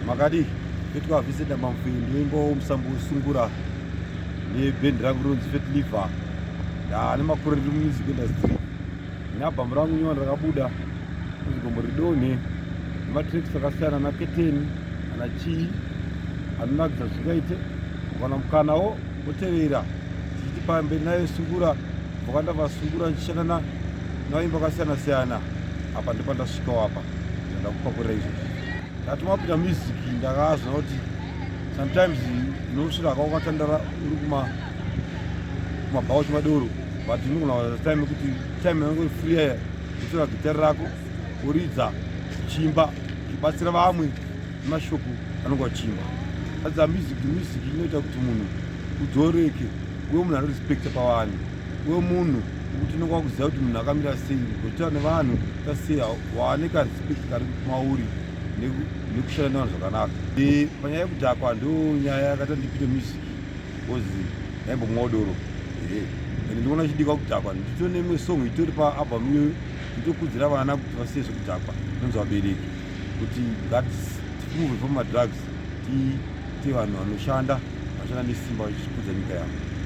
Makadi petuka visenda mamfindi wimbo msambu sungura ni bendi rangu ronzi Fat Liver ane makore ndi music industry nabhamu rangu nyowani rakabuda kuzigombo ridone nematracks akasiyana ana Keteni ana Chii anonakidza zvingaite kana mukanawo otevera tichiti pamberi nayo sungura vakandabva sungura ndichishanda navaimba akasiyana siyana apa ndipandasvikawo apa ndakupakurira izvozvi ndati mapinda music ndakazwa kuti sometimes unosvira akawakatandara uri kumabhawo chimadoro but unogona time yekuti time yangu free yaya kutora gitari rako uridza uchimba uchibatsira vamwe nemashoko anonga uchimba adza music inoita kuti munhu udzoreke uwe munhu anorespekta pavanhu uwe munhu kuti unonga wakuziva kuti munhu akamira sei kutaura nevanhu tasei waaneka respect kari mauri nekushanda nevanhu zvakanaka. Panyaya yekudhakwa ndo nyaya yakati ndipinde music kozi ndaimbomwawo doro ende ndikuona chidikwa kudhakwa ndito nemwe song itori paalbum iyoyo nditokudzira vana kuti vasiye zvekudhakwa nonzi vabereki kuti tifumuvhe pamadrugs tiite vanhu vanoshanda nesimba vachikudza nyika yavo.